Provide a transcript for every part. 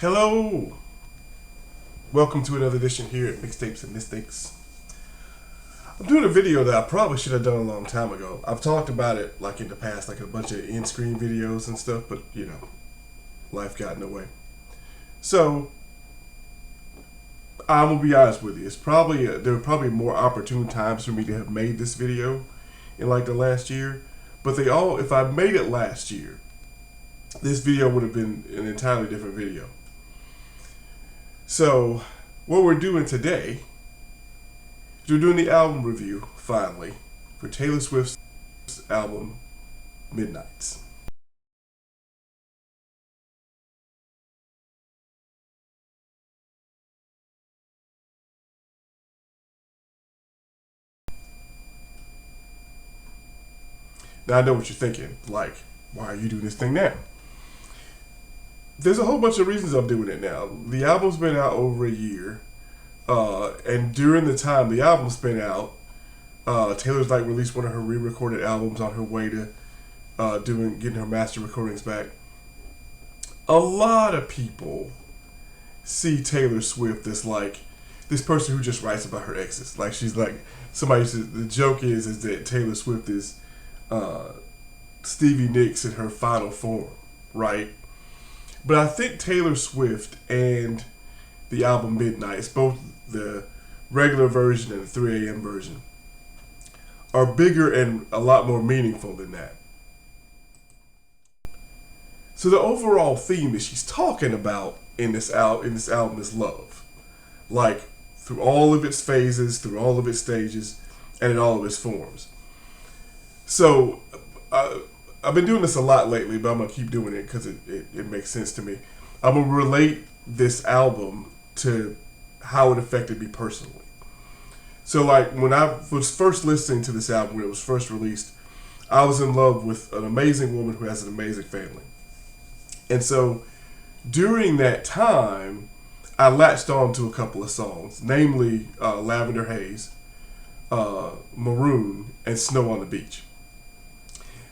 Hello! Welcome to another edition here at Mixtapes and Mistakes. I'm doing a video that I probably should have done a long time ago. I've talked about it like in the past, like a bunch of in-screen videos and stuff, but life got in the way. So, I'm gonna be honest with you. There were probably more opportune times for me to have made this video in like the last year, but if I made it last year, this video would have been an entirely different video. So, what we're doing today is we're doing the album review, finally, for Taylor Swift's album, Midnights. Now, I know what you're thinking, like, why are you doing this thing now? There's a whole bunch of reasons I'm doing it now. The album's been out over a year, and during the time the album's been out, Taylor's like released one of her re-recorded albums on her way to getting her master recordings back. A lot of people see Taylor Swift as like this person who just writes about her exes. Like she's like somebody says the joke is that Taylor Swift is Stevie Nicks in her final form, right? But I think Taylor Swift and the album Midnights, both the regular version and the 3 a.m. version, are bigger and a lot more meaningful than that. So the overall theme that she's talking about in this album is love, like through all of its phases, through all of its stages, and in all of its forms. So I've been doing this a lot lately, but I'm gonna keep doing it because it makes sense to me. I'm gonna relate this album to how it affected me personally. So like when I was first listening to this album when it was first released, I was in love with an amazing woman who has an amazing family. And so during that time, I latched on to a couple of songs, namely Lavender Haze, Maroon, and Snow on the Beach.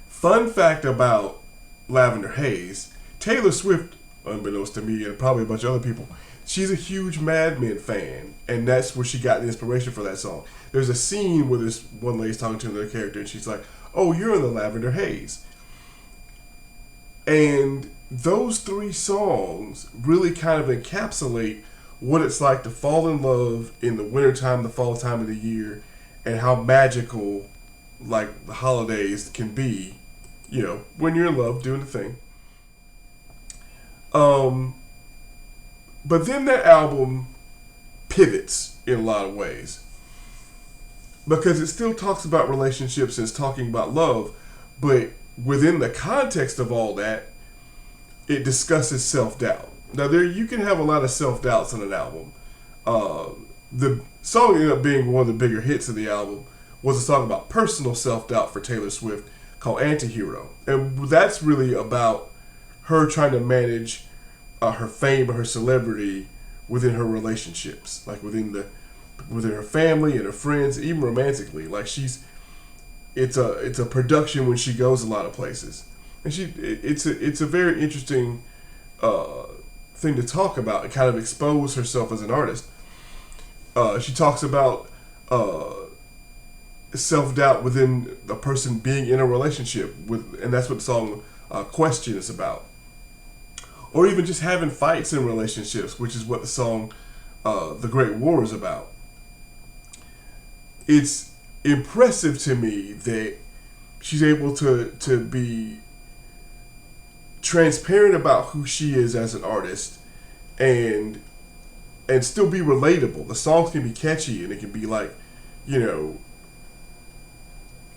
Fun fact about Lavender Haze, Taylor Swift, unbeknownst to me and probably a bunch of other people, she's a huge Mad Men fan, and that's where she got the inspiration for that song. There's a scene where this one lady's talking to another character, and she's like, "Oh, you're in the Lavender Haze." And those 3 songs really kind of encapsulate what it's like to fall in love in the wintertime, the fall time of the year, and how magical like the holidays can be, when you're in love doing the thing. But then that album pivots in a lot of ways because it still talks about relationships and it's talking about love, but within the context of all that, it discusses self-doubt. Now you can have a lot of self-doubts on an album. The song ended up being one of the bigger hits of the album was a song about personal self-doubt for Taylor Swift called Antihero. And that's really about her trying to manage her fame or her celebrity within her relationships, like within her family and her friends, even romantically. Like it's a production when she goes a lot of places, and it's a very interesting thing to talk about and kind of expose herself as an artist. She talks about self-doubt within a person being in a relationship with, and that's what the song Question is about. Or even just having fights in relationships, which is what the song The Great War is about. It's impressive to me that she's able to be transparent about who she is as an artist and still be relatable. The songs can be catchy and it can be like,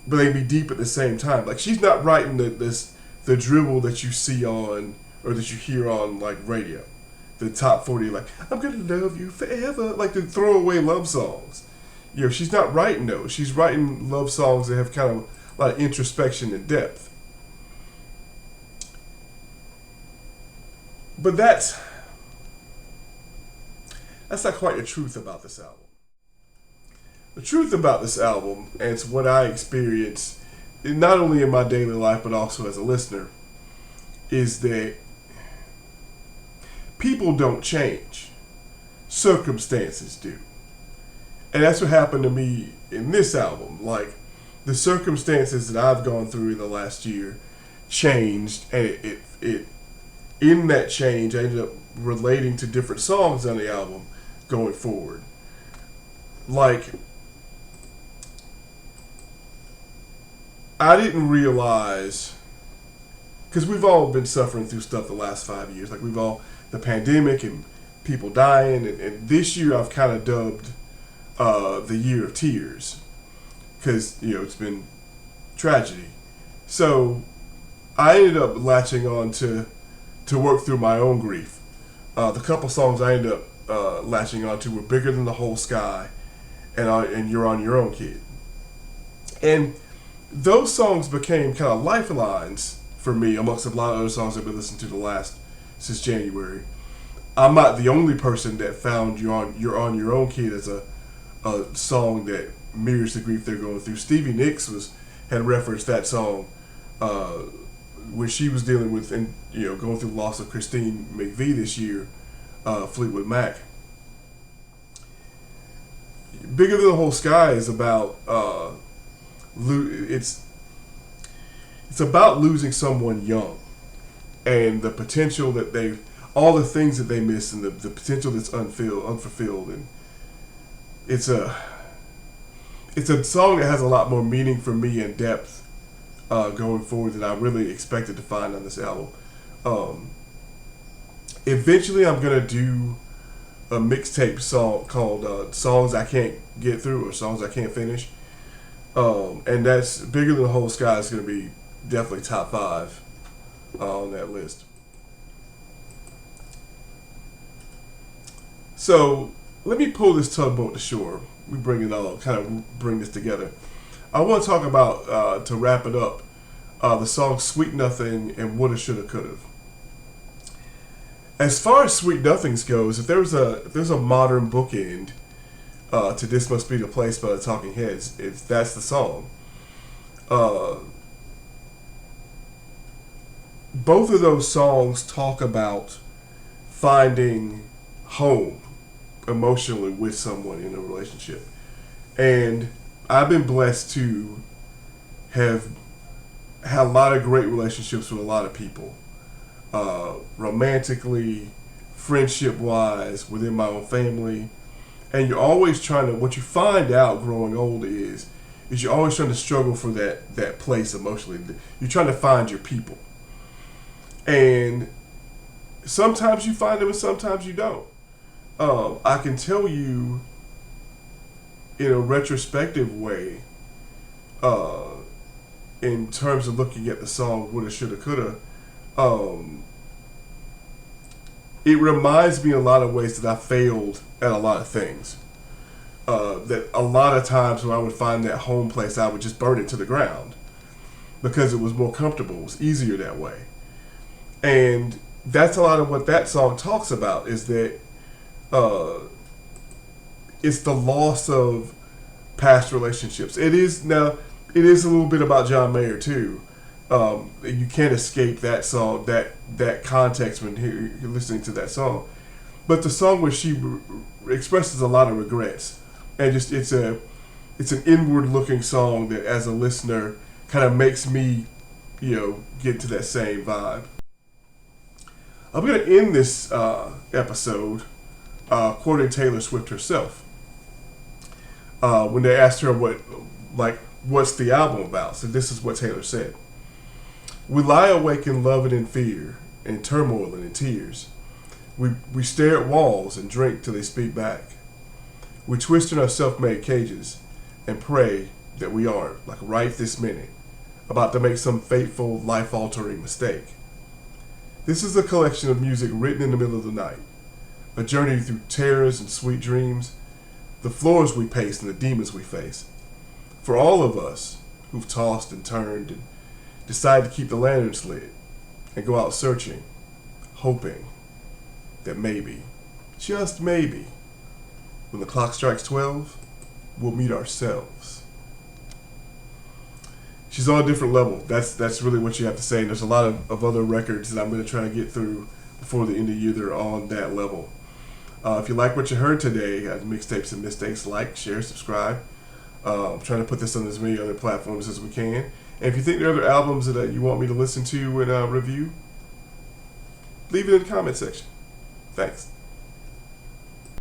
but they can be deep at the same time. Like she's not writing the dribble that you see on or that you hear on like radio, the top 40, like I'm gonna love you forever, like the throwaway love songs. She's not writing those. She's writing love songs that have kind of a lot of introspection and depth. But that's not quite the truth about this album. The truth about this album, and it's what I experience, not only in my daily life but also as a listener, is that people don't change, circumstances do. And that's what happened to me in this album. Like, the circumstances that I've gone through in the last year changed, and it in that change, I ended up relating to different songs on the album going forward. Like, I didn't realize, because we've all been suffering through stuff the last 5 years. Like, the pandemic and people dying, and this year I've kind of dubbed the year of tears, because, it's been tragedy. So I ended up latching on to work through my own grief. The couple songs I ended up latching on to were Bigger Than the Whole Sky and You're on Your Own, Kid. And those songs became kind of lifelines for me amongst a lot of other songs I've been listening to since January. I'm not the only person that found You're on Your Own, Kid as a song that mirrors the grief they're going through. Stevie Nicks had referenced that song when she was dealing with and going through the loss of Christine McVie this year, Fleetwood Mac. Bigger Than the Whole Sky is about it's about losing someone young and the potential that all the things that they miss and the potential that's unfulfilled, and it's a song that has a lot more meaning for me and depth going forward than I really expected to find on this album. Eventually, I'm gonna do a mixtape song called "Songs I Can't Get Through" or "Songs I Can't Finish," and that's Bigger Than the Whole Sky is gonna be definitely top 5 on that list. So let me pull this tugboat to shore. We bring it all, kind of bring this together. I want to talk about, to wrap it up, the song Sweet Nothing and Woulda, Shoulda, Coulda. As far as Sweet Nothings goes, if there's a modern bookend to This Must Be the Place by the Talking Heads, that's the song. Both of those songs talk about finding home emotionally with someone in a relationship. And I've been blessed to have had a lot of great relationships with a lot of people. Romantically, friendship-wise, within my own family. And you're always what you find out growing old is you're always trying to struggle for that place emotionally. You're trying to find your people. And sometimes you find them and sometimes you don't. I can tell you in a retrospective way, in terms of looking at the song Woulda, Shoulda, Coulda, it reminds me in a lot of ways that I failed at a lot of things. That a lot of times when I would find that home place, I would just burn it to the ground because it was more comfortable. It was easier that way. And that's a lot of what that song talks about, is that it's the loss of past relationships. It is a little bit about John Mayer too. You can't escape that song, that context when you're listening to that song. But the song where she expresses a lot of regrets, and just it's an inward looking song that as a listener kind of makes me get to that same vibe. I'm going to end this episode quoting Taylor Swift herself. When they asked her what's the album about? So this is what Taylor said. We lie awake in love and in fear, in turmoil and in tears. We stare at walls and drink till they speak back. We twist in our self-made cages and pray that we aren't, like right this minute, about to make some fateful, life-altering mistake. This is a collection of music written in the middle of the night, a journey through terrors and sweet dreams, the floors we pace and the demons we face. For all of us who've tossed and turned and decided to keep the lanterns lit and go out searching, hoping that maybe, just maybe, when the clock strikes 12, we'll meet ourselves. She's on a different level. That's really what you have to say. And there's a lot of other records that I'm going to try to get through before the end of the year, they're on that level. If you like what you heard today at Mixtapes and Mistakes, like, share, subscribe. I'm trying to put this on as many other platforms as we can. And if you think there are other albums that you want me to listen to and review, leave it in the comment section. Thanks.